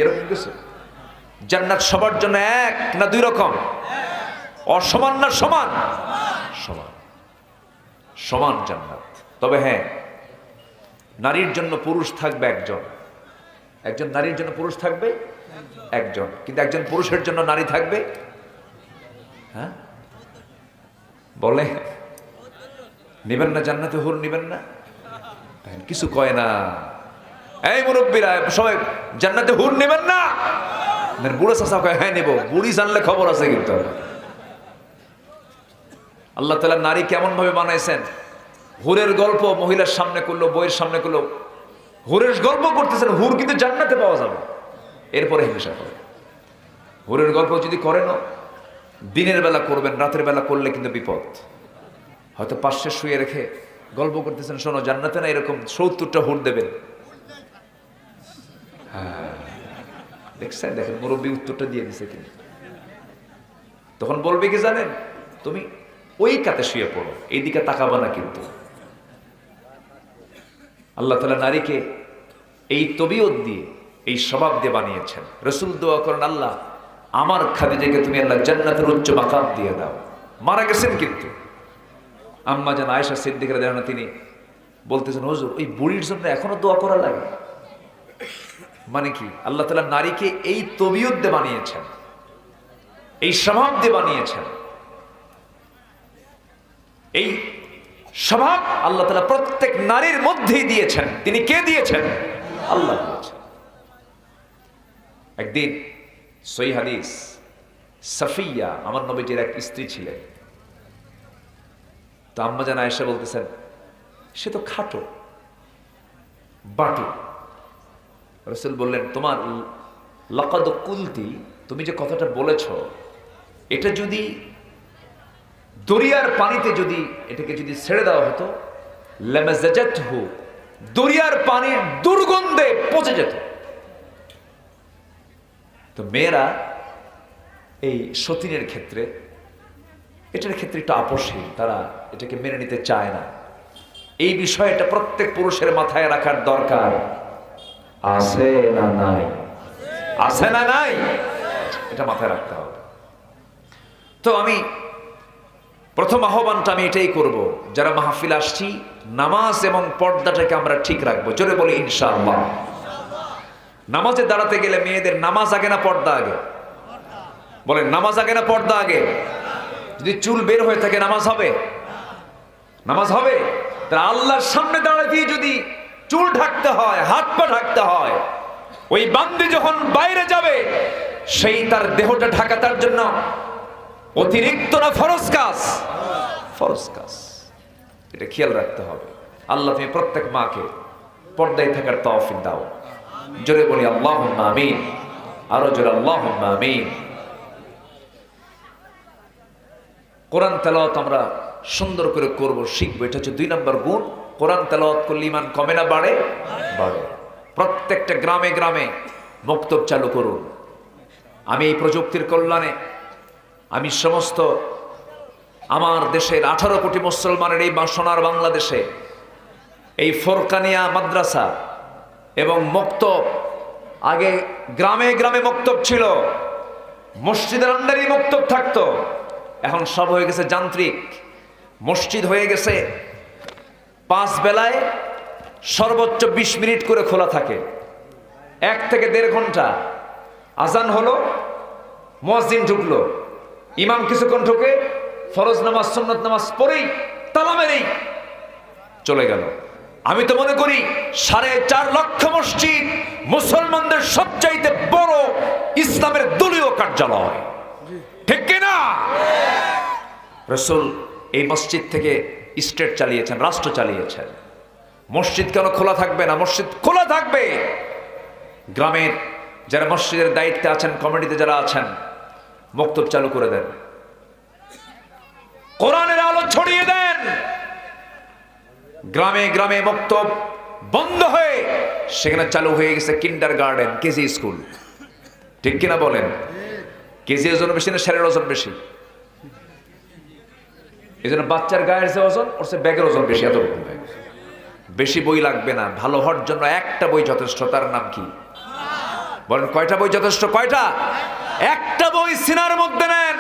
এরকম কিছু? জান্নাত সবার জন্য এক না দুই রকম? অসমান না সমান? সমান, সমান জান্নাত। তবে হ্যাঁ, নারীর জন্য পুরুষ থাকবে একজন, একজন নারীর জন্য পুরুষ থাকবে একজন, কিন্তু একজন পুরুষের জন্য নারী থাকবে, হ্যাঁ বলে নিবেন না? জান্নাতে হুর নিবেন না? কিছু কয় না। এই মুরব্বীরা সবাই জান্নাতে হুর নেবেন না? বুড়ো চাচা কয় হ্যাঁ নেব। বুড়ি জানলে খবর আছে কিন্তু। আল্লাহ তাআলা নারী কেমন ভাবে বানাইছেন, হুরের গল্প মহিলার সামনে করলো, বইয়ের সামনে করলো, হুরের গল্প করতেছেন। হুর কিন্তু জান্নাতে পাওয়া যাবে, এরপরে হিংসা করে। হুরের গল্প যদি করেন দিনের বেলা করবেন, রাতের বেলা করলে কিন্তু বিপদ। হয়তো পাশে শুয়ে রেখে গল্প করতেছেন, শোনো জান্নাতে না এরকম ৭০টা হুর দেবেন। হ্যাঁ দেখছেন, দেখেন মুরব্বী উত্তরটা দিয়ে দিছে কিন্তু। তখন বলবে কি জানেন, তুমি ওই কাতে শুয়ে পড়ো, এইদিকে তাকাবা না কিন্তু। আল্লাহ তাআলা নারীকে এই তবিয়ত দিয়ে, এই স্বভাব দিয়ে বানিয়েছেন। রাসূল দোয়া করেন, আল্লাহ আমার খাদিজাকে তুমি আল্লাহ জান্নাতের উচ্চ মাকাম দিয়ে দাও। মারা গেছেন কিন্তু। আম্মা জান আয়েশা সিদ্দিকা রাদিয়াল্লাহু আনহা তিনি বলতেছেন, হুজুর ওই বুড়ির জন্য এখনো দোয়া করা লাগে? মানে কি, আল্লাহ তাআলা নারীকে এই তবিয়ত দিয়ে বানিয়েছেন, এই স্বভাব দিয়ে বানিয়েছেন। এই স্বভাব আল্লাহ তাআলা প্রত্যেক নারীর মধ্যেই দিয়েছেন। তিনি কে দিয়েছেন? আল্লাহ দিয়েছেন। একদিন সহিহ হাদিস, সাফিয়া আমার নবীজির এক স্ত্রী ছিলেন। তো আম্মা জান আয়েশা বলতেছেন, সে তো খাটো বাটু। রাসূল বললেন, তোমার লাকাদ কুলতি, তুমি যে কথাটা বলেছ, এটা যদি দরিয়ার পানিতে যদি এটাকে যদি ছেড়ে দেওয়া হতো, লামাজাজাতহু, দরিয়ার পানির দুর্গন্ধে পচে যেত। তো মেয়েরা এই সতীনের ক্ষেত্রে, এটার ক্ষেত্রে একটু আপোষহীন, তারা এটাকে মেনে নিতে চায় না। এই বিষয়টা প্রত্যেক পুরুষের মাথায় রাখার দরকার আছে না নাই? আছে না নাই? এটা মাথায় রাখতে হবে। তো আমি প্রথম আহ্বানটা আমি এটাই করব, যারা মাহফিল আসছি, নামাজ এবং পর্দাটাকে আমরা ঠিক রাখবো। জোরে বলি ইনশাআল্লাহ। নামাজে দাঁড়াতে গেলে মেয়েদের নামাজ আগে না পর্দা আগে? বলেন নামাজ আগে না পর্দা আগে? যদি চুল বের হয়ে থাকে নামাজ হবে? নামাজ হবে? তাহলে আল্লাহর সামনে দাঁড়াতে যদি চুল ঢাকতে হয়, হাত পা ঢাকতে হয়, ওই বান্দি যখন বাইরে যাবে সেই তার দেহটা ঢাকা তার জন্য অতিরিক্ত না ফরজ কাজ? ফরজ কাজ। এটা খেয়াল রাখতে হবে। আল্লাহ তুমি প্রত্যেক মাকে পর্দায় থাকার তৌফিক দাও। জোরে বলি আল্লাহুম্মা আমিন। আরো জোরে আল্লাহুম্মা আমিন। কোরআন তেলাওয়াত আমরা সুন্দর করে করব, শিখবো। এটা হচ্ছে ২ নম্বর গুণ। কোরআন তেলাওয়াত করলে ঈমান কমে না বাড়ে? বাড়ে। প্রত্যেকটা গ্রামে গ্রামে মক্তব চালু করুন। আমি এই প্রযুক্তির কল্যাণে আমি সমস্ত আমার দেশের 18 কোটি মুসলমানের এই সোনার বাংলাদেশে এই ফোরকানিয়া মাদ্রাসা এবং মক্তব, আগে গ্রামে গ্রামে মক্তব ছিল, মসজিদের আন্ডারেই মক্তব থাকতো। এখন সব হয়ে গেছে যান্ত্রিক। মসজিদ হয়ে গেছে 5 বেলায় সর্বোচ্চ 20 মিনিট করে খোলা থাকে, 1 থেকে 1.5 ঘন্টা। আজান হলো, মুয়াজ্জিন ঢুকলো, ইমাম কিছুক্ষণ ঢুকে ফরজ নামাজ সুন্নত নামাজ পড়েই তালা মেরেই চলে গেল। আমি তো মনে করি 4.5 লক্ষ মসজিদ মুসলমানদের সবচাইতে বড় ইসলামের দলীয় কার্যালয়, ঠিক কিনা? রাসূল এই মসজিদ থেকে স্টেট চালিয়েছেন, রাষ্ট্র চালিয়েছেন। মসজিদ কেন খোলা থাকবে না? মসজিদ খোলা থাকবে। গ্রামের যারা মসজিদের দায়িত্বে আছেন, কমিটিতে যারা আছেন, মক্তব চালু করে দেন, কোরআনের আলো ছড়িয়ে দেন। গ্রামে গ্রামে মক্তব বন্ধ হয়ে সেখানে চালু হয়ে গেছে কিন্ডার গার্ডেন, কেজি স্কুল, ঠিক কিনা বলেন? কেজি ওজন বেশি না শরীরের ওজন বেশি? এই জন্য বাচ্চার গায়ের যে ওজন, ওর সে ব্যাগের ওজন বেশি। এত বেশি বই লাগবে না, ভালো হওয়ার জন্য একটা বই যথেষ্ট। তার নাম কি? বলেন কয়টা বই যথেষ্ট? কয়টা? একটা বই সিনার মধ্যে নেন,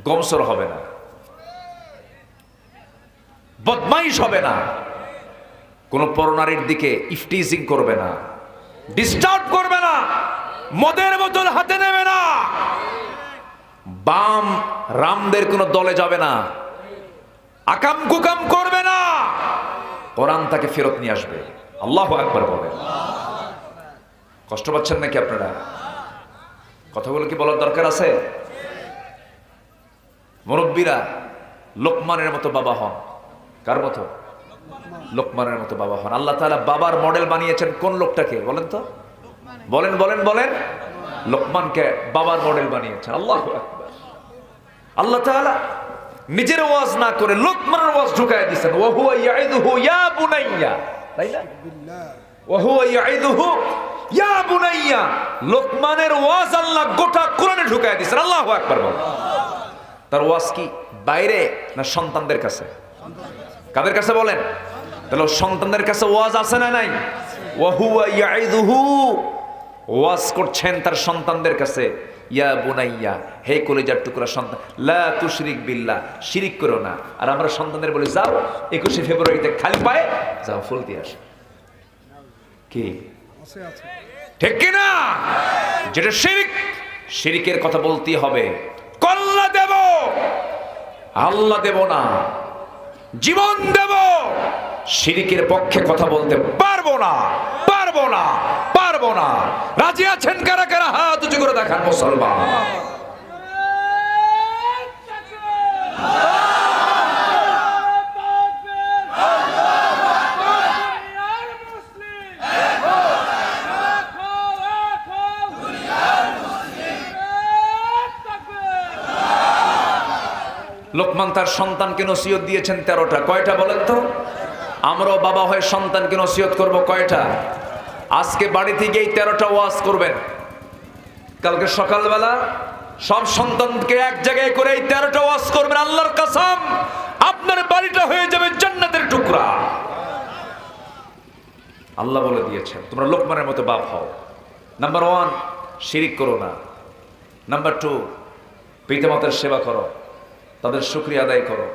গমসর হবে না, বদমাইশ হবে না, কোন পরনারীর দিকে ইফটিজিং করবে না, ডিস্টার্ব করবে না, মদের বোতল হাতে নেবে না, বাম রামদের কোন দলে যাবে না, আকাম কুকাম করবে না, কোরআন তাকে ফেরত নিয়ে আসবে। আল্লাহু আকবার বলেন। কষ্ট পাচ্ছেন নাকি আপনারা? কথাগুলো কি বলার দরকার আছে? মুরব্বীরা লোকমানের মতো বাবা হন। কার মতো? লোকমানের মতো বাবা হন। আল্লাহ তাআলা বাবার মডেল বানিয়েছেন কোন লোকটাকে বলেন তো? বলেন বলেন বলেন। লোকমানকে বাবার মডেল বানিয়েছেন। আল্লাহু আকবার। আল্লাহ তাআলা নিজের ওয়াজ না করে লোকমানের ওয়াজ ঢুকায় দিয়েছেন। ওয়া হুয়া ইয়াইদুহু ইয়া বুনাইয়া, তাই না? ওয়া হুয়া ইয়াইদুহু ইয়া বুনাইয়া, লোকমানের ওয়াজ আল্লাহ গোটা কোরআনে ঢুকায় দিয়েছেন। আল্লাহু আকবার বলেন। তার ওয়াজ কি বাইরে না সন্তানদের কাছে? কাদের কাছে বলেন? তাহলে সন্তানদের কাছে ওয়াজ আছে না নাই? ওয়া হুয়া ইয়াইদুহু, ওয়াজ করছেন তার সন্তানদের কাছে। ইয়া বুনাইয়া, হে কলিজার টুকরা সন্তান, লা তুশরিক বিল্লাহ, শিরিক করো না। আর আমরা সন্তানদের বলি যাও 21শে ফেব্রুয়ারিতে খালি পায়ে যাও ফুল দিয়ে আসো। কি ঠিক কি না? যেটা শিরিক, শিরিকের কথা বলতেই হবে। কল্লা দেব, আল্লাহ দেব না, জীবন দেব, শিরিকের পক্ষে কথা বলতে পারবো না, পারবো না, পারবো না। রাজি আছেন কারা কারা? হাত উঁচু করে দেখান মুসলমান। লোকমান তার সন্তানকে নসিহত দিয়েছেন 13টা। কয়টা বলেন তো? আমরাও বাবা হয়ে সন্তানকে নসিহত করব কয়টা? আজকে বাড়িতে গিয়ে 13টা ওয়াজ করবেন। কালকে সকালবেলা সব সন্তানকে এক জায়গায় করে এই 13টা ওয়াজ করবেন। আল্লাহর কসম, আপনার বাড়িটা হয়ে যাবে জান্নাতের টুকরা। আল্লাহ বলে দিয়েছেন তোমরা লোকমানের মতো বাপ হও। নাম্বার 1, শিরিক করো না। নাম্বার 2, পিতামাতার সেবা করো, তাদের শুকরিয়া আদায় করো।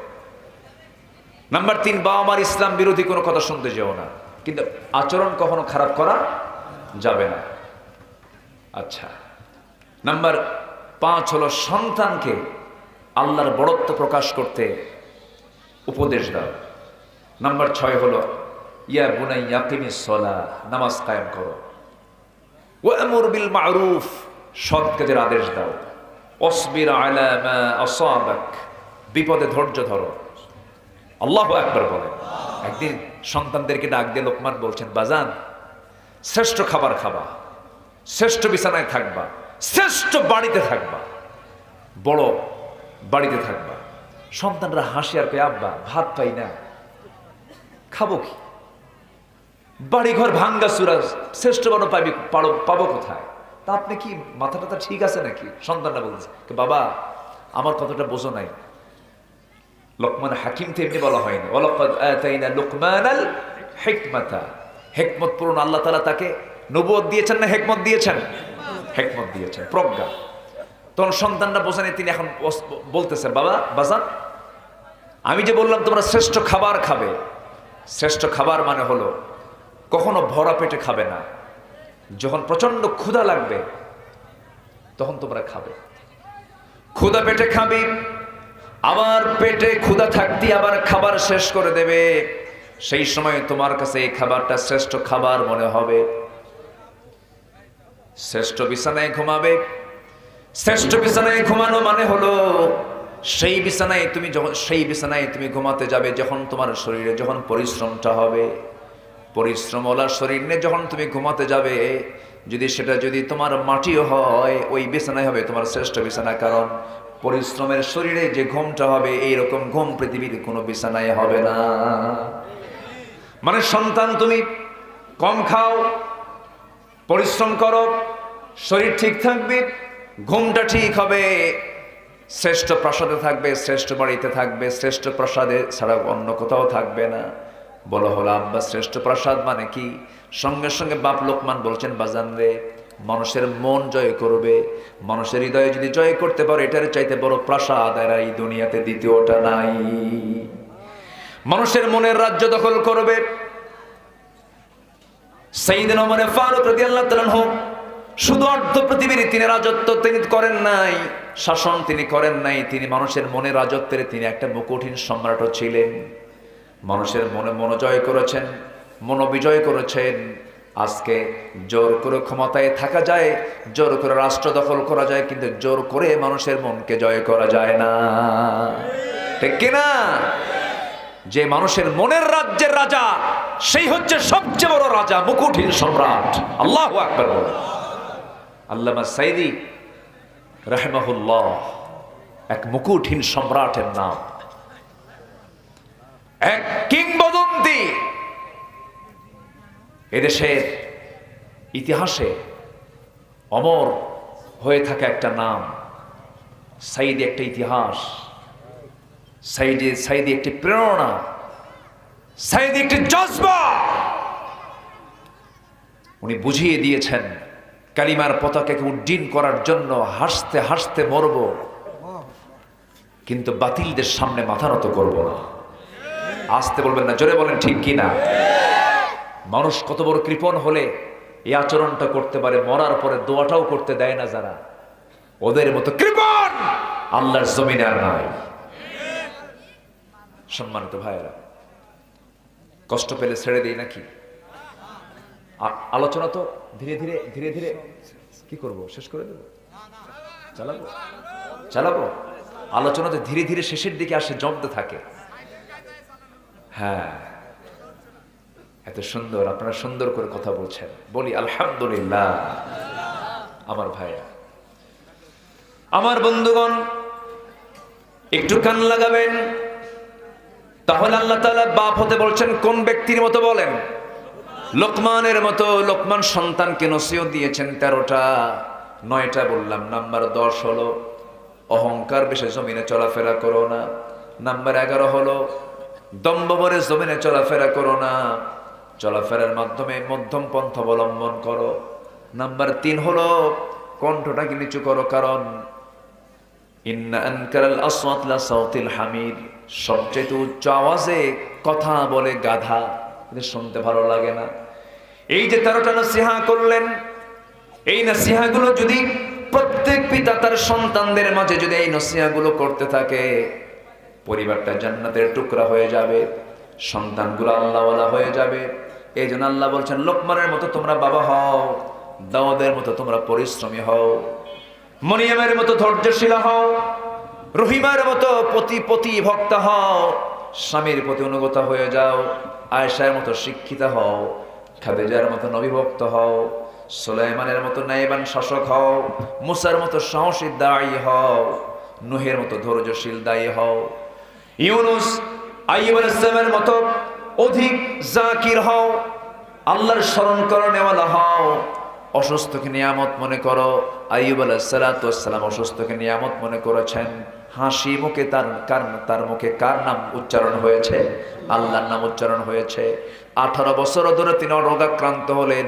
নাম্বার 3, বাবা মার ইসলাম বিরোধী কোনো কথা শুনতে যেও না, কিন্তু আচরণ কখনো খারাপ করা যাবে না। আচ্ছা, নাম্বার 5 হলো সন্তানকে আল্লাহর বড়ত্ব প্রকাশ করতে উপদেশ দাও। নাম্বার 6 হলো ইয়া বুনাইয়া আকিমিস সালাহ, নামাজ কায়েম করো। ওয়া'মুর বিল মা'রুফ, সৎ কাজের আদেশ দাও। অসবির আলা মা আসাবাক, বিপদে ধৈর্য ধরো। আল্লাহু আকবার বলেন। একদিন সন্তানদেরকে ডাক দিয়ে লোকমান বলছেন, বাজান শ্রেষ্ঠ খাবার খাবা, শ্রেষ্ঠ বিছানায় থাকবা, শ্রেষ্ঠ বাড়িতে থাকবা, বড় বাড়িতে থাকবা। সন্তানরা হাসি আর কয়, আব্বা ভাত পাই না, খাবো কি? বাড়ি ঘর ভাঙ্গা চুরা, শ্রেষ্ঠ বড় পাবো কোথায়? তা আপনি কি মাথা টাথা ঠিক আছে নাকি? সন্তানরা বলছে, বাবা আমার কথাটা বোঝো নাই। লোকমান হাকিম তো এমনি বলা হয়নি। ওয়ালাকাদ আতাইনা লুকমানাল হিকমাতা, হিকমত পূর্ণ আল্লাহ তাআলা তাকে নবুয়ত দিয়েছেন না হিকমত দিয়েছেন? হিকমত দিয়েছেন, প্রজ্ঞা। তখন সন্তানরা বোঝেনি, তিনি এখন বলতেছেন, বাবা বাজান আমি যে বললাম তোমরা শ্রেষ্ঠ খাবার খাবে, শ্রেষ্ঠ খাবার মানে হলো কখনো ভরা পেটে খাবে না, যখন প্রচন্ড ক্ষুধা লাগবে তখন তোমরা খাবে। ক্ষুধা পেটে খাবি, আবার পেটে ক্ষুধা থাকতে আবার খাবার শেষ করে দেবে, সেই সময় তোমার কাছে এই খাবারটা শ্রেষ্ঠ খাবার মনে হবে। শ্রেষ্ঠ বিছানায় ঘুমাবে। শ্রেষ্ঠ বিছানায় ঘুমানো মানে হলো সেই বিছানায় তুমি ঘুমাতে যাবে যখন তোমার শরীরে যখন পরিশ্রমটা হবে। পরিশ্রমওয়ালা শরীর নিয়ে যখন তুমি ঘুমাতে যাবে, যদি তোমার মাটিও হয়, ওই বিছানায় হবে তোমার শ্রেষ্ঠ বিছানা। কারণ পরিশ্রমের শরীরে যে ঘুমটা হবে, এইরকম ঘুম পৃথিবীর কোনো বিছানায় হবে না। মানে সন্তান তুমি কম খাও, পরিশ্রম করো, শরীর ঠিক থাকবে, ঘুমটা ঠিক হবে, শ্রেষ্ঠ প্রাসাদে থাকবে, শ্রেষ্ঠ বাড়িতে থাকবে, শ্রেষ্ঠ প্রাসাদে ছাড়া অন্য কোথাও থাকবে না। বলো হলো আব্বা শ্রেষ্ঠ প্রাসাদ মানে কি? সঙ্গে সঙ্গে বাপ লোকমান বলছেন, বাজান রে মানুষের মন জয় করবে। মানুষের হৃদয়ে যদি জয় করতে পারো, এটার চাইতে বড় প্রাসাদ আর এই দুনিয়াতে দ্বিতীয়টা নাই। মানুষের মনের রাজ্য দখল করবে। সাইয়েদনা ওমর ফারুক রাদিয়াল্লাহু তাআলা আনহু শুধু অর্ধ পৃথিবীর তিনি রাজত্ব তিনি করেন নাই, শাসন তিনি করেন নাই, তিনি মানুষের মনের রাজত্বের তিনি একটা মুকুটহীন সম্রাটও ছিলেন। মানুষের মনে মনোজয় করেছেন, মনোবিজয় করেছেন। আজকে জোর করে ক্ষমতায় থাকা যায়, জোর করে রাষ্ট্র দখল করা যায়, কিন্তু জোর করে মানুষের মনকে জয় করা যায় না, ঠিক কিনা? যে মানুষের মনের রাজ্যের রাজা, সেই হচ্ছে সবচেয়ে বড় রাজা, মুকুটহীন সম্রাট। আল্লাহু আকবার। আল্লামা সাইদি রাহিমাহুল্লাহ এক মুকুটহীন সম্রাটের নাম, এক কিংবদন্তি, এদেশের ইতিহাসে অমর হয়ে থাকা একটা নাম। সাইদি একটা ইতিহাস, সাইদি একটি প্রেরণা, সাইদি একটি জজবা। উনি বুঝিয়ে দিয়েছেন কালিমার পতাকাকে উড্ডীন করার জন্য হাসতে হাসতে মরব, কিন্তু বাতিলদের সামনে মাথা নত করব না। আসতে বলবেন না, জোরে বলেন ঠিক কিনা? মানুষ কত বড় কৃপণ হলে এই আচরণটা করতে পারে, মরার পরে দোয়াটাও করতে দেয় না যারা, ওদের মতো কৃপণ আল্লাহর জমিনে আর নাই। সম্মানিত ভাইয়েরা, কষ্ট পেলে ছেড়ে দিই নাকি? আলোচনা তো ধীরে ধীরে ধীরে ধীরে কি করব, শেষ করে দেব? চালাবো। আলোচনা তো ধীরে ধীরে শেষের দিকে আসে, জমতে থাকে। হ্যাঁ, এত সুন্দর, আপনারা সুন্দর করে কথা বলছেন, বলি আলহামদুলিল্লাহ। আমার ভাইয়া, আমার বন্ধুগণ, একটু কান লাগাবেন। তাহলে আল্লাহ তাআলা বাপ হতে বলছেন কোন ব্যক্তির মতো বলেন? লোকমানের মতো। লোকমান সন্তানকে নসিহত দিয়েছেন 13টা, 9টা বললাম। নাম্বার 10 হলো অহংকার বেশে জমিনে চলাফেরা করো না। নাম্বার 11 হলো দম্ভ ভরে জমিনে চলাফেরা করো না, চলাফেরার মাধ্যমে মধ্যম পন্থা অবলম্বন করো। নাম্বার 3 হলো কণ্ঠটাকে নিচু করো, কারণ ইন্না আনকারাল আসওয়াত লা সাউতিল হামির, সবচেয়ে উচ্চ আওয়াজে কথা বলে গাধা, কিন্তু শুনতে ভালো লাগে না। এই যে 13টা নসিহা করলেন, এই নসিহাগুলো যদি প্রত্যেক পিতা তার সন্তানদের মাঝে যদি এই নসিহাগুলো করতে থাকে, পরিবারটা জান্নাতের টুকরা হয়ে যাবে, সন্তানগুলো আল্লাহওয়ালা হয়ে যাবে। এই জন্য আল্লাহ বলছেন লোকমানের মতো তোমরা বাবা হও, দাউদের মতো তোমরা পরিশ্রমী হও, মরিয়মের মতো ধৈর্যশীল হও, রহিমার মতো পতি ভক্তা হও, স্বামীর প্রতি অনুগত হয়ে যাও, আয়েশার মতো শিক্ষিতা হও, খাদিজার মতো নবীভক্ত হও, সুলাইমানের মতো নাইবান শাসক হও, মুসার মতো সাহসী দায়ী হও, নূহের মতো ধৈর্যশীল দায়ী হও, ইউনুস আইয়ুব আলাইহিস সালামের মতো অধিক জাকির হও, আল্লাহর স্মরণ করো, নেওয়ালা হও। অসুস্থকে নিয়ামত মনে করো। আইয়ুব আলাইহিস সালাতু ওয়াস সালাম অসুস্থকে নিয়ামত মনে করেছেন। হাসি মুখে তার মুখে কার নাম উচ্চারণ হয়েছে? আল্লাহর নাম উচ্চারণ হয়েছে। 18 বছর ধরে তিনি রোগাক্রান্ত হলেন।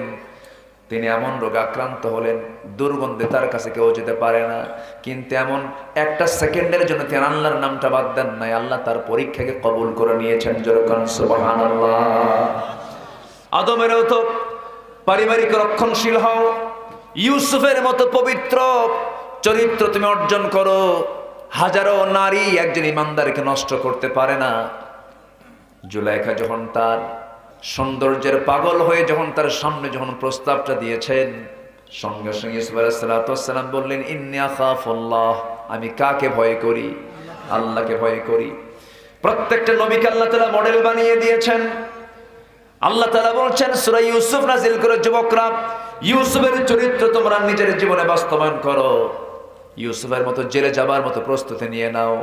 তিনি এমন রোগাক্রান্ত হলেন, দুর্গন্ধে তার কাছে কেউ যেতে পারে না, কিন্তু এমন একটা সেকেন্ডের জন্য তিনি আল্লাহর নামটা বাদ দেন নাই। আল্লাহ তার পরীক্ষাকে কবুল করে নিয়েছেন। যেরকম সুবহানাল্লাহ। আদমেরও তো পারিবারিক রক্ষণশীল হও, ইউসুফের মতো পবিত্র চরিত্র তুমি অর্জন করো। হাজারো নারী একজন ইমানদারকে নষ্ট করতে পারে না। জুলাইখা যখন তার সৌন্দর্যের পাগল হয়ে যখন তার সামনে যখন প্রস্তাবটা দিয়েছেন, সঙ্গে সঙ্গে ইউসুফ আলাইহিস সালাম বললেন ইন্নী আখাফুল্লাহ, আমি কাকে ভয় করি? আল্লাহকে ভয় করি। প্রত্যেকটা নবীকে আল্লাহ তাআলা মডেল বানিয়ে দিয়েছেন। আল্লাহ তাআলা বলছেন সূরা ইউসুফ নাজিল করে, যুবকরা ইউসুফের চরিত্র তোমরা নিজের জীবনে বাস্তবায়ন করো। ইউসুফের মতো জেলে যাবার মতো প্রস্তুতি নিয়ে নাও।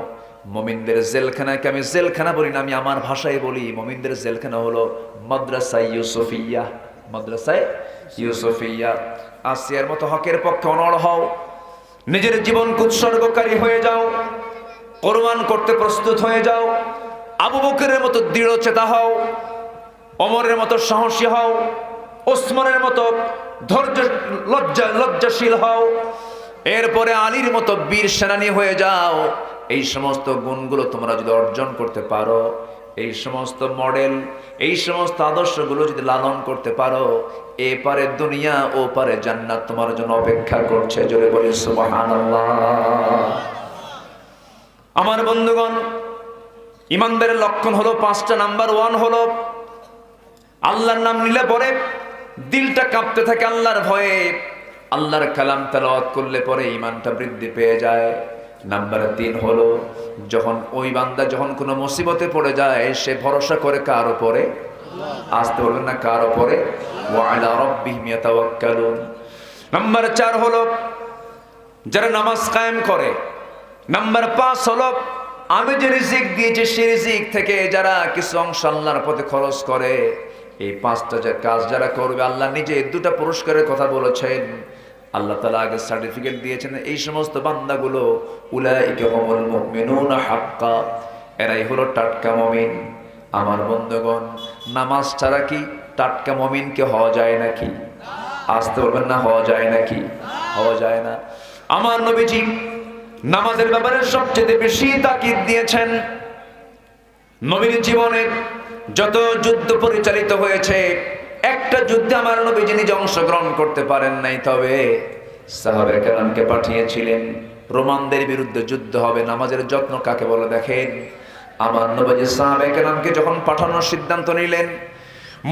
মুমিনদের জেলখানাকে আমি জেলখানা বলি না, আমি আমার ভাষায় বলি। মুমিনদের জেলখানা হলো মাদ্রাসায়ে ইউসুফিয়া। মাদ্রাসায়ে ইউসুফিয়া। আসিয়ার মতো হকের পক্ষে অনড় হও, নিজের জীবনকে উৎসর্গকারী হয়ে যাও, কোরবান করতে প্রস্তুত হয়ে যাও। আবু বকরের মতো দৃঢ়চেতা হও, ওমরের মতো সাহসী হও, ওসমানের মতো ধৈর্য লজ্জাশীল হও, এরপরে আলীর মতো বীর সেনানী হয়ে যাও। এই সমস্ত গুণগুলো তোমরা যদি অর্জন করতে পারো, এই সমস্ত মডেল, এই সমস্ত আদর্শগুলো যদি লালন করতে পারো, এপারে দুনিয়া ও পারে জান্নাত তোমার জন্য অপেক্ষা করছে। জোরে বলি সুবহানাল্লাহ। আমার বন্ধুগণ, ইমানদারের লক্ষণ হলো পাঁচটা। নাম্বার 1 হলো আল্লাহর নাম নিলে পরে দিলটা কাঁপতে থাকে আল্লাহর ভয়ে। আল্লাহর কালাম তেলাওয়াত করলে পরে ঈমানটা বৃদ্ধি পেয়ে যায়। নাম্বার 3 হলো যখন ওই বান্দা যখন কোনো মুসিবতে পড়ে যায়, সে ভরসা করে কার উপরে? আসতে বলবেন না, কার উপরে? ওয়া আলা রাব্বিহিম ইয়াতাওয়াক্কালুন। নাম্বার 4 হলো যারা নামাজ কায়েম করে। নাম্বার 5 হলো আমি যে রিজিক দিয়েছি সেই রিজিক থেকে যারা কিছু অংশ আল্লাহর পথে খরচ করে। এই 5টা যে কাজ যারা করবে, আল্লাহ নিজে 2টা পুরস্কারের কথা বলেছেন। আল্লাহ তাআলা আগে সার্টিফিকেট দিয়েছেন, এই সমস্ত বান্দাগুলো উলাইকা হুমুল মুমিনুনা হাক্কা, এরাই হলো টাটকা মুমিন। আমার বন্ধুগণ, নামাজ ছাড়া কি টাটকা মুমিনকে হওয়া যায় নাকি? আসতে বলবেন না, হওয়া যায় নাকি? হওয়া যায় না। আমার নবীজি নামাজের ব্যাপারে সবচেয়ে বেশি তাকিদ দিয়েছেন। নবীর জীবনে যত যুদ্ধ পরিচালিত হয়েছে, একটা যুদ্ধে আমার নবীজি নিজে অংশগ্রহণ করতে পারেন নাই, তবে সাহাবায়ে কেরামকে পাঠিয়েছিলেন। রোমানদের বিরুদ্ধে যুদ্ধ হবে, নামাজের যত্ন কাকে বলে দেখেন। আমার নবীজি সাহাবায়ে কেরামকে যখন পাঠানোর সিদ্ধান্ত নিলেন,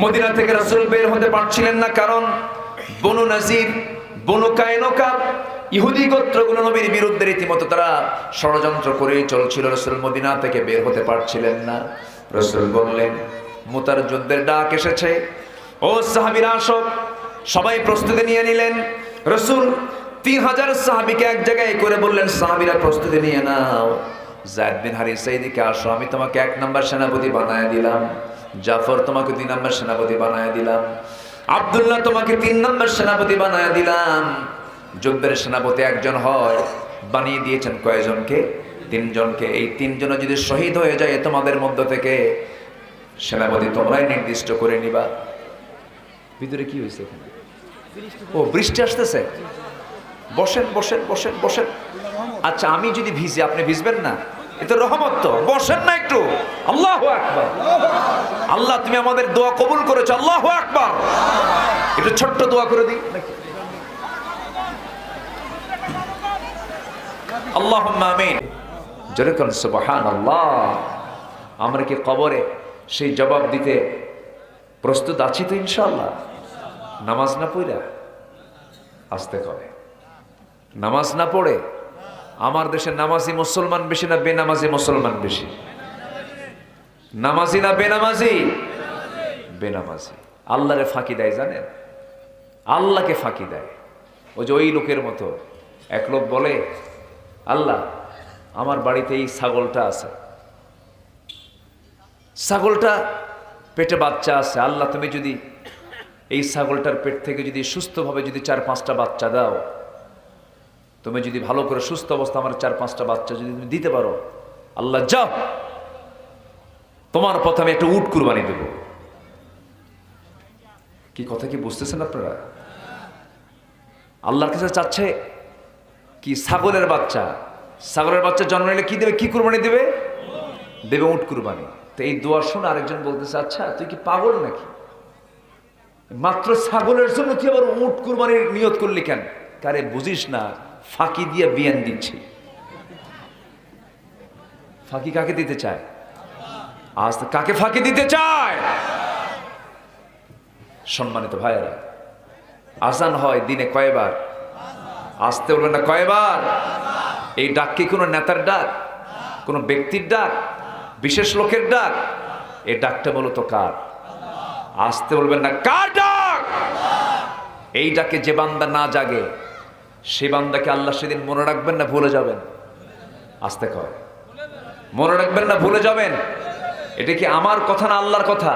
মদিনা থেকে রাসূল বের হতে পারছিলেন না, কারণ বনু নাজির, বনু কায়নুকা, ইহুদি গোত্রগুলো নবীর বিরুদ্ধে রীতিমতো তারা ষড়যন্ত্র করে চলছিল। রাসূল মদিনা থেকে বের হতে পারছিলেন না। রাসূল বললেন, মুতার যুদ্ধের ডাক এসেছে, ও সাহাবীরা আসো। সবাই প্রস্তুতি নিয়ে নিলেন। রাসূল 3000 সাহাবীকে এক জায়গায় করে বললেন, সাহাবীরা প্রস্তুতি নিয়ে নাও। যায়েদ বিন হারিসা, এদিকে আসো, আমি তোমাকে 1 নাম্বার সেনাপতি বানায় দিলাম। জাফর তোমাকে 2 নাম্বার সেনাপতি বানায় দিলাম। আব্দুল্লাহ তোমাকে 3 নাম্বার সেনাপতি বানায় দিলাম। যুদ্ধের সেনাপতি একজন হয়, বানিয়ে দিয়েছেন কয়জনকে? 3 জনকে। এই 3 জন যদি শহীদ হয়ে যায় তোমাদের মধ্য থেকে, সেনাপতি তোমরাই নির্দিষ্ট করে নিবা। ভিতরে কি হয়েছে এখানে? ও, বৃষ্টি আসতেছে। বসেন বসেন বসেন বসেন। আচ্ছা, আমি যদি ভিজে আপনি ভিজবেন না? এটা রহমত তো। বসেন না একটু। আল্লাহু আকবার। আল্লাহ, তুমি আমাদের দোয়া কবুল করেছো। আল্লাহু আকবার। একটু ছোট্ট দোয়া করে দিই নাকি? আল্লাহুম্মা আমিন। জোরে বলুন সুবহানাল্লাহ। আমরা কি কবরে সেই জবাব দিতে প্রস্তুত আছি তো ইনশাআল্লাহ? নামাজ না পড়া আসতে করে, নামাজ না পড়ে আমার দেশে নামাজি মুসলমান বেশি না বেনামাজি মুসলমান বেশি? নামাজি না বেনামাজি? বেনামাজি। আল্লাহরে ফাঁকি দেয়, জানেন? আল্লাহকে ফাঁকি দেয়। ওই যে ওই লোকের মতো এক লোক বলে, আল্লাহ, আমার বাড়িতে এই ছাগলটা আছে, ছাগলটা পেটে বাচ্চা আছে, আল্লাহ তুমি যদি এই ছাগলটার পেট থেকে যদি সুস্থভাবে যদি 4-5টা বাচ্চা দাও, তুমি যদি ভালো করে সুস্থ অবস্থা আমার 4-5টা বাচ্চা যদি তুমি দিতে পারো, আল্লাহ যাও, তোমার পথে আমি একটা উট কুরবানি দেব। কি কথা কি বুঝতেছেন আপনারা? আল্লাহর কাছে চাচ্ছে কি? ছাগলের বাচ্চা। ছাগলের বাচ্চা জন্ম নিলে কি দেবে? কি কুরবানি দেবে? দেবে উট কুরবানি। তো এই দোয়া শুনে আরেকজন বলতেছে, আচ্ছা তুই কি পাগল নাকি? মাত্র ছাগলের জন্য তুই আবার উট কুরবানির নিয়ত করলি কেন? কারে বুঝিস না, ফাঁকি দিয়ে বিয়ান দিচ্ছি। ফাঁকি কাকে দিতে চায়? আজ কাকে ফাঁকি দিতে চায়? সম্মানিত ভাইয়েরা, আজান হয় দিনে কয়বার? আসতে বলবেন না, কয়বার? এই ডাক কি কোনো নেতার ডাক, কোনো ব্যক্তির ডাক, বিশেষ লোকের ডাক? এই ডাকটা মূলত কার? আসতে বলবেন না, কার ডাক? এই ডাকে যে বান্দা না জাগে, সে বান্দাকে আল্লাহ সেদিন মনে রাখবেন না ভুলে যাবেন? আসতে কয়, মনে রাখবেন না ভুলে যাবেন? এটা কি আমার কথা না আল্লাহর কথা?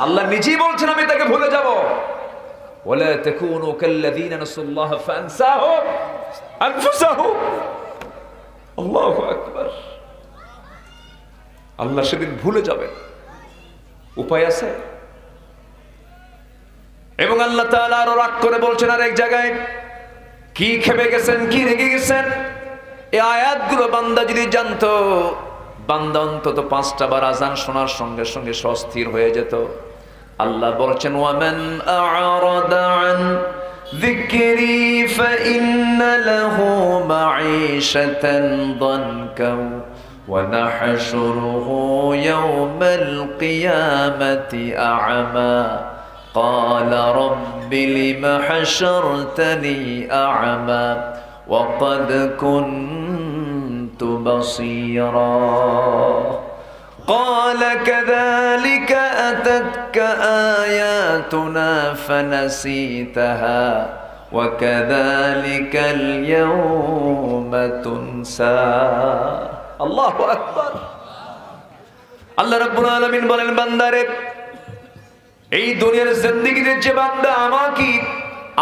আল্লাহ নিজেই বলছেন আমি তাকে ভুলে যাব। ওয়ালা তাকুনু কাল্লাযীনা নাসুল্লাহ ফানসাহুম আনফুসাহুম। আল্লাহু আকবার। আল্লাহ সেদিন ভুলে যাবেন। উপায় আছে? এবং আল্লাহ তাআলা আরো রাগ করে বলছেন আরেক জায়গায়, কি খেপে গেছেন, কি রেগে গেছেন? এই আয়াতগুলো বান্দা যদি জানতো, বান্দা অন্তত 5টা বার আযান শোনার সঙ্গে সঙ্গে অস্থির হয়ে যেত। আল্লাহ বলছেন, ওয়ামান আ'রাদা আন যিকরি ফাইন্না লাহু মাঈশাতান দানকা ওয়া নাহশুরুহু ইয়াওমাল কিয়ামাতি আ'মা ক্বালা রাব্বি লিমা হাশারতানি আ'মা ওয়া ক্বাদ কুনতু বাসীরা قال كذلك أتتك آياتنا فنسيتها وكذلك اليوم تنسى الله أكبر আল্লাহ রাব্বুল আলামিন বলেন, বান্দারে, এই দুনিয়ার জিন্দেগিতে যে বান্দা আমাকে,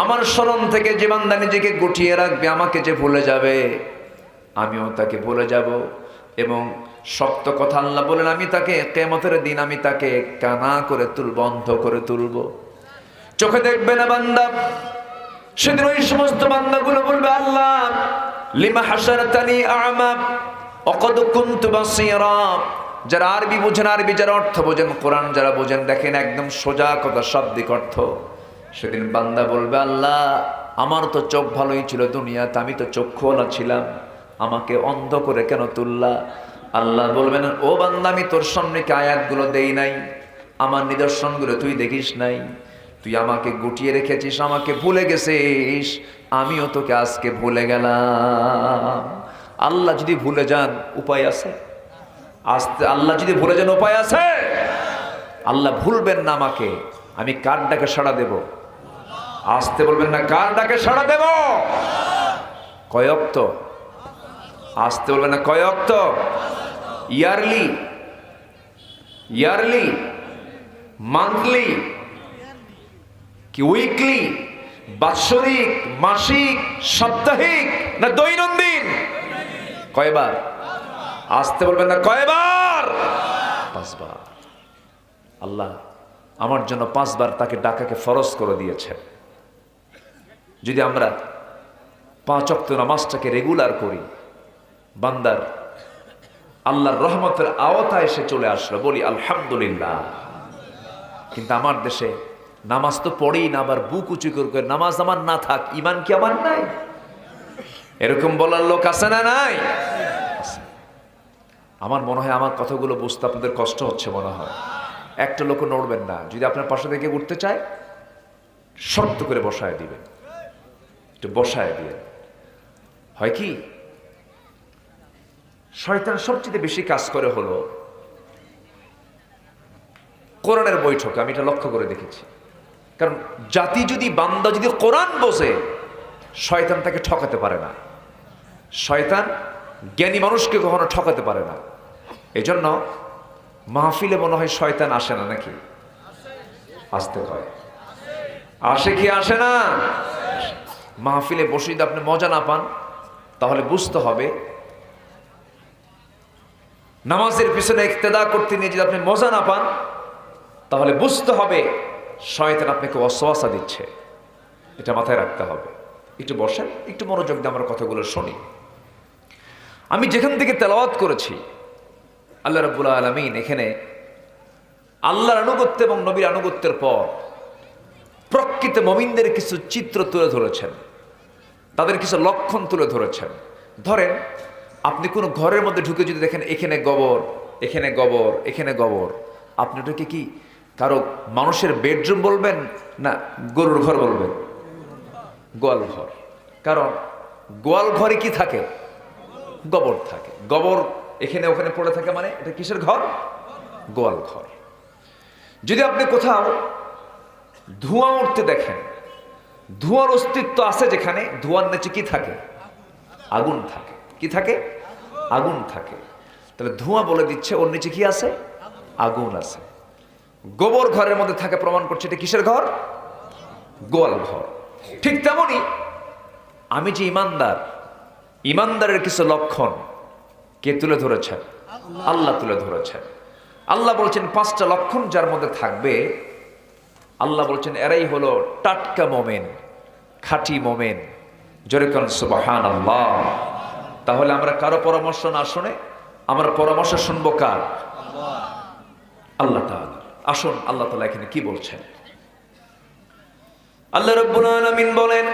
আমার স্মরণ থেকে যে বান্দা নিজেকে গুটিয়ে রাখবে, আমাকে যে ভুলে যাবে, আমিও তাকে ভুলে যাব। এবং শক্ত কথা আল্লাহ বলেন, আমি তাকে কিয়ামতের দিন আমি তাকে কানা করে তুলব, অন্ধ করে তুলব, চোখে দেখবে না বান্দা। সেদিন ওই সমস্ত বান্দাগুলো বলবে, আল্লাহ লিমা হাশারতানি আ'মা ওয়া ক্বাদ কুনতু বাসীরা। যারা আরবি বোঝেন, আরবি যারা অর্থ বোঝেন, কোরআন যারা বোঝেন, দেখেন একদম সোজা কথা, শাব্দিক অর্থ। সেদিন বান্দা বলবে, আল্লাহ আমার তো চোখ ভালোই ছিল দুনিয়াতে, আমি তো চক্ষুওয়ালা ছিলাম, আমাকে অন্ধ করে কেন তুললা? আল্লাহ বলবেন, ও বান্দা, আমি তোর সামনে আয়াতগুলো দেই নাই, আমার নিদর্শনগুলো তুই দেখিস নাই, তুই আমাকে গুটিয়ে রেখেছিস, আমাকে ভুলে গেছিস, আমিও তোকে আজকে ভুলে গেলাম। আল্লাহ যদি ভুলে যান, উপায় আছে? আল্লাহ যদি ভুলে যান, উপায় আছে? আল্লাহ ভুলবেন না আমাকে, আমি কার ডাকে সাড়া দেব? আসতে বলবেন না, কার ডাকে সাড়া দেব? কয় ওয়াক্ত? আসতে বলবেন না, কয় ওয়াক্ত? ইয়ারলি, ইয়ারলি, মান্থলি, কি উইকলি, বাৎসরিক, মাসিক, সাপ্তাহিক, না দৈনন্দিন? কয়বার? আসতে বলবেন না, কয়বার? 5 বার। আল্লাহ আমার জন্য 5 বার তাকে ডাকাকে ফরজ করে দিয়েছেন। যদি আমরা 5 ওয়াক্ত নামাজটাকে রেগুলার করি, বান্দার আল্লাহর রহমতের আওতায় এসে চলে আসলো, বলি আলহামদুলিল্লাহ। কিন্তু আমার দেশে নামাজ তো পড়েই না, আবার বুক উঁচু করে নামাজ আমার না থাক, ইমান কি আমার নাই? এরকম বলার লোক আছে না নাই? আমার মনে হয় আমার কথাগুলো বুঝতে আপনাদের কষ্ট হচ্ছে মনে হয়। একটা লোক নড়বেন না, যদি আপনার পাশে থেকে উঠতে চায় শক্ত করে বসায় দিবেন, একটু বসায় দিয়ে। হয় কি, শয়তান সবচেয়ে বেশি কাজ করে হলো কোরআনের বৈঠকে। আমি এটা লক্ষ্য করে দেখেছি, কারণ জাতি যদি, বান্দা যদি কোরআন বোঝে, শয়তান তাকে ঠকাতে পারে না। শয়তান জ্ঞানী মানুষকে কখনো ঠকাতে পারে না। এই জন্য মাহফিলে মনে হয় শয়তান আসে না, নাকি? আসতে হয়, আসে কি আসে না? মাহফিলে বসে যদি আপনি মজা না পান, তাহলে বুঝতে হবে নামাজের পিছনে ইক্তেদা করতে নিয়ে যদি আপনি মজা না পান, তাহলে বুঝতে হবে শয়তান আপনাকে ওয়াসওয়াসা দিচ্ছে। এটা মাথায় রাখতে হবে। একটু বসেন, একটু মনোযোগ দিয়ে আমার কথাগুলো শুনি। আমি যেখান থেকে তেলাওয়াত করেছি, আল্লাহ রাব্বুল আলামিন এখানে আল্লাহর আনুগত্য এবং নবীর আনুগত্যের পর প্রকৃত মুমিনদের কিছু চিত্র তুলে ধরেছেন, তাদের কিছু লক্ষণ তুলে ধরেছেন। ধরেন আপনি কোনো ঘরের মধ্যে ঢুকে যদি দেখেন এখানে গোবর, এখানে গোবর, এখানে গোবর, আপনি ওটাকে কি কারো মানুষের বেডরুম বলবেন না গরুর ঘর বলবেন? গোয়াল ঘর। কারণ গোয়াল ঘরে কি থাকে? গোবর থাকে। গোবর এখানে ওখানে পড়ে থাকে, মানে এটা কিসের ঘর? গোয়াল ঘর। যদি আপনি কোথাও ধোঁয়া উঠতে দেখেন, ধোঁয়ার অস্তিত্ব আছে যেখানে, ধোঁয়ার নিচে কি থাকে? আগুন থাকে। কি থাকে? আগুন থাকে। তাহলে ধোঁয়া বলে দিচ্ছে ওর নিচে কি আছে? আগুন আছে। গোবর ঘরের মধ্যে থাকে প্রমাণ করছে এটা কিসের ঘর? গোয়াল ঘর। ঠিক তেমনি আমি যে ইমানদার, ইমানদারের কিছু লক্ষণ কে তুলে ধরেছেন? আল্লাহ তুলে ধরেছেন। আল্লাহ বলছেন 5টা লক্ষণ যার মধ্যে থাকবে, আল্লাহ বলছেন এরাই হলো টাটকা মোমেন, খাঁটি মোমেন। জোরে কোন সুবহানাল্লাহ। তাহলে আমরা কারো পরামর্শ না শুনে আমরা পরামর্শ শুনবো কার? আল্লাহ তাআলা। আসুন আল্লাহ তাআলা এখানে কি বলছেন। আল্লাহ রাব্বুল আলামিন বলেন,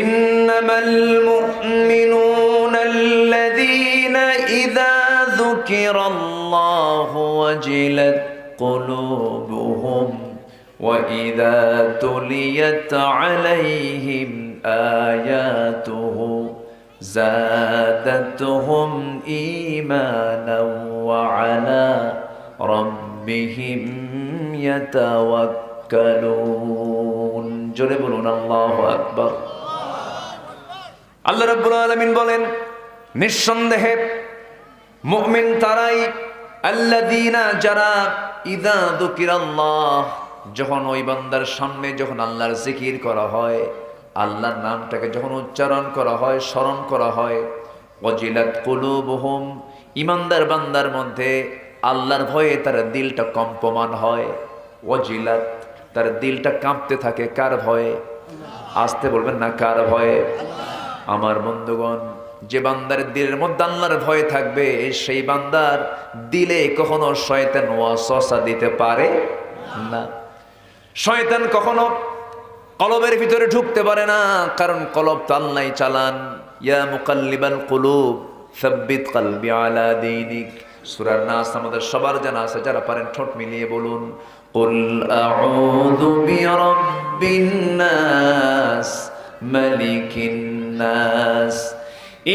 ইন্নামাল মুমিনুনা আল্লাযীনা ইযা যুকিরাল্লাহু ওয়াজিলাত কুলুবুহুম ওয়া ইযা তুলিয়াত আলাইহিম আয়াতুহু যাদাতুহুম ঈমানাও ওয়া আলা রাব্বিহিম ইয়াতাওয়াক্কালুন। জোরে বলুন আল্লাহু আকবার। আল্লাহ রাব্বুল আলামিন বলেন, নিঃসন্দেহে মুমিন তারাই আল্লাযীনা যারা ইযা যুকিরাল্লাহ, যখন ওই বান্দার সামনে যখন আল্লাহর জিকির করা হয়, আল্লাহর নামটাকে যখন উচ্চারণ করা হয়, স্মরণ করা হয়, ওয়াজিলাত কুলুবুহুম, ঈমানদার বান্দার মধ্যে আল্লাহর ভয়ে তার দিলটা কম্পমান হয়। ওয়াজিলাত, তার দিলটা কাঁপতে থাকে। কার ভয়ে? আসতে বলবেন না, কার ভয়ে? আমার বন্ধুগণ, যে বান্দার দিলের মধ্যে আল্লাহর ভয় থাকবে, সেই বান্দার দিলে কখনো শয়তান ওয়াসওয়াসা দিতে পারে না। শয়তান কখনো কলবের ভিতরে ঢুকতে পারে না, কারণ কলব তো আল্লাহই চালান। ইয়া মুকাল্লিবাল কুলুব সাব্বিত কলবি আলা দীনিক। সূরা নাস আমাদের সবার জানা আছে, যারা পারেন ঠোঁট মিলিয়ে বলুন, কুল আউযু বিরাব্বিন নাস মালিকিন নাস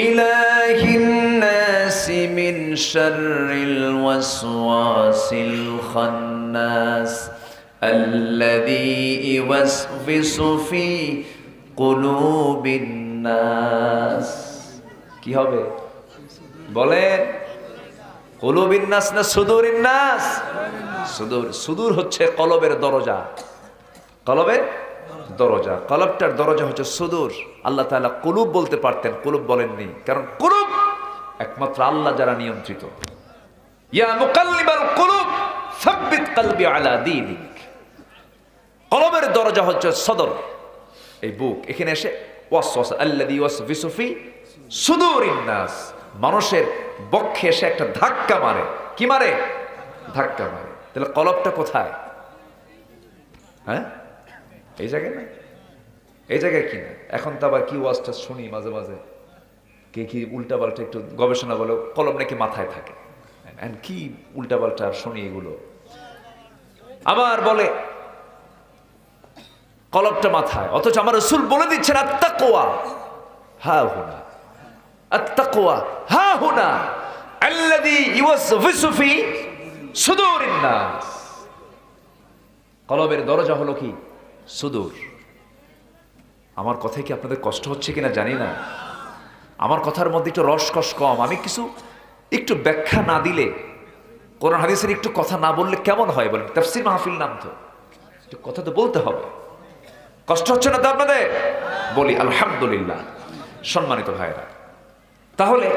ইলাহিন নাস মিন শাররিল ওয়াসওয়াসিল খান্নাস আল্লাযী ইউওয়াসওয়িসু ফি কুলুবিন নাস। কি হবে বলেন? কুলুবিন নাস না সুদুরিন নাস? সুদূর। সুদূর হচ্ছে কলবের দরজা, কলবের দরজা। কলবটার দরজা হচ্ছে সুদূর। আল্লাহ তাআলা কুলুব বলতে পারতেন, কুলুব বলেননি, কারণ কুলুব একমাত্র আল্লাহ যারা নিয়ন্ত্রিত। ইয়া মুকাল্লিবাল কুলুব সাব্বিত কলবি আলা দীনিক। কলবের দরজা হচ্ছে সদর, এই বুক। এখানে এসে ওয়াসওয়াসা আল্লাযী ইউওয়াসওয়িসু ফি সুদুরিন নাস, মানুষের বক্ষে এসে একটা ধাক্কা মারে। কি মারে? ধাক্কা মারে। তাহলে কলবটা কোথায়? হ্যাঁ, এই জায়গায় না, এই জায়গায় কি না। এখন তো আবার কি ওয়াজটা শুনি মাঝে মাঝে, কে কি উল্টা পাল্টা একটু গবেষণা বলো, কলব নাকি মাথায় থাকে। কি উল্টা পাল্টা শুনি এগুলো। আবার বলে কলবটা মাথায়, অথচ আমার রাসূল বলে দিচ্ছেন আত্তাকওয়া হা হুনা, আত্তাকওয়া হা হুনা আল্লাযী ইউওয়াসওয়িসু ফি সুদুরিন নাস। কলবের দরজা হলো কি? সুদূর। আমার কথায় কি আপনাদের কষ্ট হচ্ছে কিনা জানি না। আমার কথার মধ্যে একটু রসকস কম। আমি কিছু একটু ব্যাখ্যা না দিলে, কোরআন হাদিসের একটু কথা না বললে কেমন হয় বলেন? তাফসীর মাহফিল নাম তো, একটু কথা তো বলতে হবে। কষ্ট হচ্ছে না তো আপনাদের? বলি আলহামদুলিল্লাহ। সম্মানিত ভাইরা, তাহলে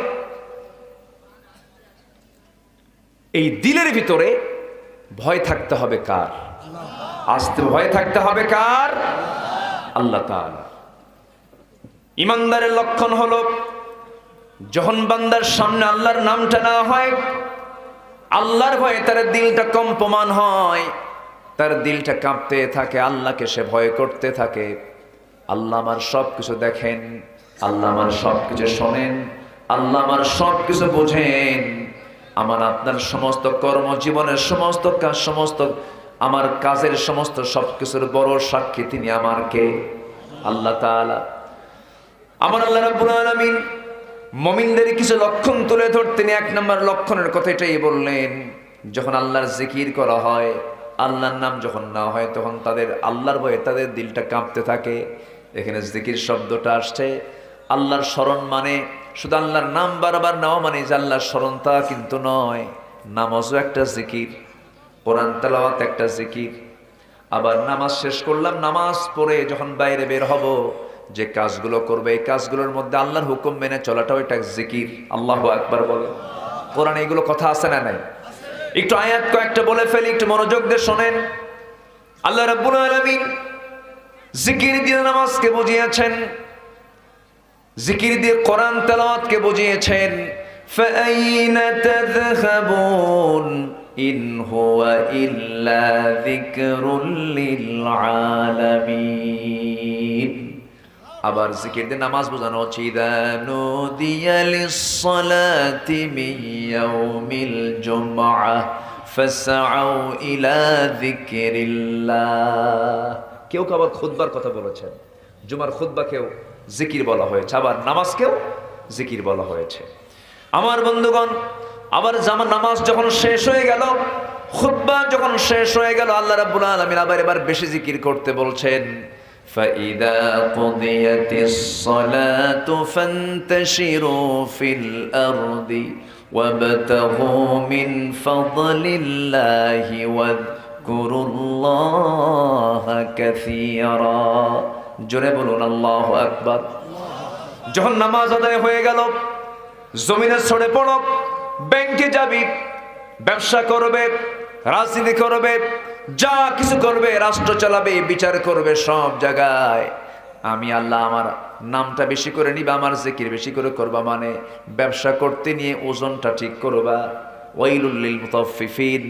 এই দিলের ভিতরে ভয় থাকতে হবে কার? আসতে ভয় থাকতে হবে কার? আল্লাহ তাআলা। ইমানদারের লক্ষণ হলো, যখন বান্দার সামনে আল্লাহর নামটা না হয়, আল্লাহর ভয়ে তার দিলটা কম্পমান হয়, তার দিলটা কাঁপতে থাকে, আল্লাহকে সে ভয় করতে থাকে। আল্লাহ আমার সব কিছু দেখেন, আল্লাহ আমার সব কিছু শোনেন, আল্লাহ আমার সব কিছু বোঝেন। আমার আপনার সমস্ত কর্মজীবনের সমস্ত কাজ, সমস্ত আমার কাজের সমস্ত সবকিছুর বড় সাক্ষী তিনি আমার কে? আল্লাহ তাআলা। আমার আল্লাহ রাব্বুল আলামিন মুমিনদের কিছু লক্ষণ তুলে ধরতেন। এক নম্বর লক্ষণের কথা এটাই বললেন, যখন আল্লাহর জিকির করা হয়, আল্লাহর নাম যখন না হয়, তখন তাদের আল্লাহর ভয়ে তাদের দিলটা কাঁপতে থাকে। এখানে জিকির শব্দটা আসছে, আল্লাহর স্মরণ মানে শুধু আল্লাহর নাম বারবার নেওয়া মানে যে আল্লাহর স্মরণ, তা কিন্তু নয়। নামাজও একটা জিকির, কোরআন তেলাওয়াত একটা জিকির। আবার নামাজ শেষ করলাম, নামাজ পড়ে যখন বাইরে বের হব, যে কাজগুলো করবে এই কাজগুলোর মধ্যে আল্লাহর হুকুম মেনে চলাটাও একটা জিকির। আল্লাহু আকবার বলে। কোরআনে এগুলো কথা আছে না নাই? একটু আয়াত কয়েকটা বলে ফেলি, একটু মনোযোগ দিয়ে শোনেন। আল্লাহ রাব্বুল আলামিন জিকির দিয়ে নামাজকে বুঝিয়েছেন, জিকির দিয়ে কোরআন তেলাওয়াতকে বুঝিয়েছেন। ফাআইনা তাযহাবুন ইন হুয়া ইল্লা যিকরুল লিল আলামিন। আবার জিকির দিয়ে নামাজ বোঝানো হচ্ছে, ইযা নুদিয়া লিস-সালাতি মিন ইয়াউমিল জুমআহ ফাসআউ ইলা যিকরিল্লাহ। কেউ আবার খুতবার কথা বলেছেন, জুমার খুতবাকেও জিকির বলা হয়েছে, আবার নামাজকেও জিকির বলা হয়েছে। আমার বন্ধুগণ, আবার জামার নামাজ যখন শেষ হয়ে গেল, খুতবা যখন শেষ হয়ে গেল, আল্লাহ রাব্বুল আলামিন আবার এবার বেশি জিকির করতে বলছেন। ফাইদা কুদিয়াতিস সালাতু ফান্তাশিরু ফিল আরদি ওয়াবতাগু মিন ফাদলিল্লাহি ওয়াযকুরুল্লাহা কাসীরা। জোরে বলুন আল্লাহু আকবার। যখন নামাজ আদায় হয়ে গেল, জমিনে ছড়ে পড়ো, ব্যাংকে যাবি, ব্যবসা করবে, রাজনীতি করবে, যা কিছু করবে, রাষ্ট্র চালাবে, বিচার করবে, সব জায়গায় আমি আল্লাহ আমার নামটা বেশি করে নিবা, আমার জিকির বেশি করে করবা। মানে ব্যবসা করতে নিয়ে ওজনটা ঠিক করবা। ওয়াইলুল লিল মুতাফফিফিন,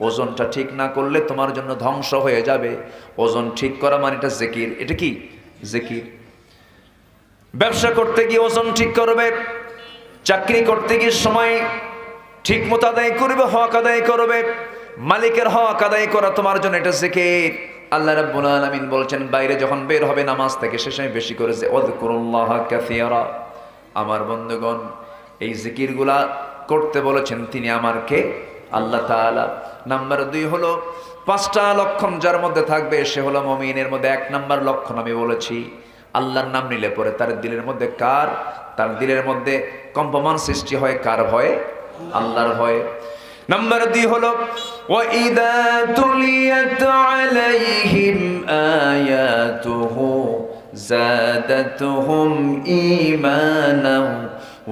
ওজনটা ঠিক না করলে তোমার জন্য ধ্বংস হয়ে যাবে। ওজন ঠিক করা মানে এটা জিকির। এটা কি জিকির? ব্যবসা করতে গিয়ে ওজন ঠিক করবে, চাকরি করতে গিয়ে সময় ঠিক মতো আদায় করবে, হক আদায় করবে, মালিকের হক আদায় করা তোমার জন্য এটা জিকির। আল্লাহ রাব্বুল আলামিন বলছেন, বাইরে যখন বের হবে নামাজ থেকে সে সময় বেশি করে ওয়াযকুরুল্লাহা কাসীরা। আমার বন্ধুগণ, এই জিকিরগুলা করতে বলেছেন তিনি আমার কে? আল্লাহ তাআলা। নাম্বার 2 হলো 5টা লক্ষণ যার মধ্যে থাকবে সে হলো মুমিনের মধ্যে 1 নাম্বার লক্ষণ আমি বলেছি, আল্লাহর নাম নিলে পরে তার দিলের মধ্যে তার দিলের মধ্যে কম্পমান সৃষ্টি হয় কার ভয়ে? আল্লাহর ভয়ে। নাম্বার 2 হলো ওয়াইদা তুলিয়াত আলাইহিম আয়াতুহু জাদাতুহুম ঈমানাও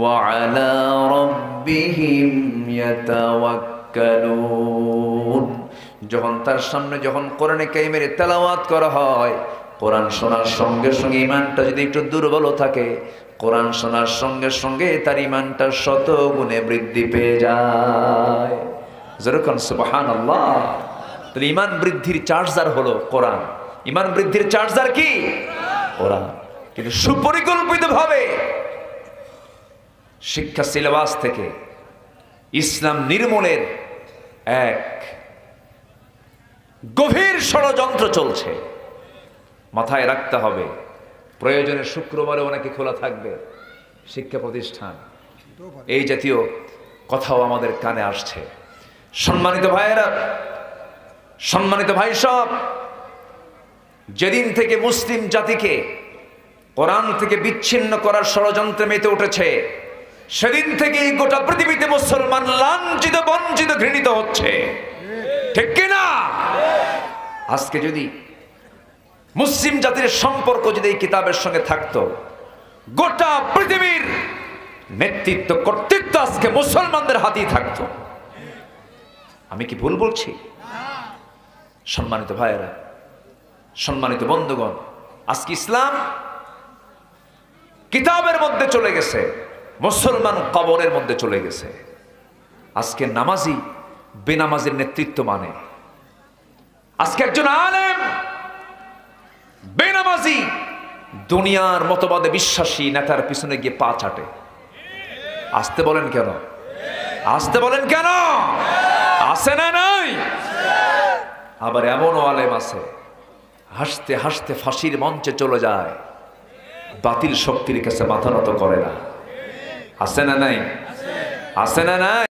ওয়া আলা রাব্বিহিম ইয়াতাওয়াক্কালুন। যখন তার সামনে যখন কোরআনে কারিমের তেলাওয়াত করা হয়, কোরআন শোনার সঙ্গে সঙ্গে ঈমানটা যদি একটু দুর্বল থাকে, কোরআন শোনার সঙ্গে সঙ্গে তার ঈমানটা 100 গুণে বৃদ্ধি পেয়ে যায়। যেরকম সুবহানাল্লাহ। তাহলে ঈমান বৃদ্ধির চার্জার হলো কোরআন। ঈমান বৃদ্ধির চার্জার কি? কোরআন। কিন্তু সুপরিকল্পিতভাবে শিক্ষা সিলেবাস থেকে ইসলাম নির্মূলের এক গভীর ষড়যন্ত্র চলছে। মাথায় রাখতে হবে, প্রয়োজনে শুক্রবারে ওনাকে খোলা থাকবে শিক্ষা প্রতিষ্ঠান। এই জাতীয় কথাও আমাদের কানে আসছে। সম্মানিত ভাইয়েরা, সম্মানিত ভাই সব, যেদিন থেকে মুসলিম জাতিকে কোরআন থেকে বিচ্ছিন্ন করার ষড়যন্ত্রে মেতে উঠেছে, সেদিন থেকেই গোটা পৃথিবীতে মুসলমান লাঞ্ছিত, বঞ্চিত, ঘৃণিত হচ্ছে। ঠিক কিনা? আজকে যদি মুসলিম জাতির সম্পর্ক যদি এই কিতাবের সঙ্গে থাকতো, গোটা পৃথিবীর নেতৃত্ব, কর্তৃত্ব আজকে মুসলমানদের হাতেই থাকতো। আমি কি ভুল বলছি? সম্মানিত ভাইয়েরা, সম্মানিত বন্ধুগণ, আজকে ইসলাম কিতাবের মধ্যে চলে গেছে, মুসলমান কবরের মধ্যে চলে গেছে। আজকে নামাজি বেনামাজের নেতৃত্ব মানে। আজকে একজন আলেম বেনামাজি দুনিয়ার মতবাদে বিশ্বাসী নেতার পিছনে গিয়ে পা চাটে। আসতে বলেন কেন? আসতে বলেন কেন? আছে না নাই? আবার এমনও আলেম আছে হাসতে হাসতে ফাঁসির মঞ্চে চলে যায়, বাতিল শক্তির কাছে মাথা নত করে না। আছে না নাই? আছে না নাই?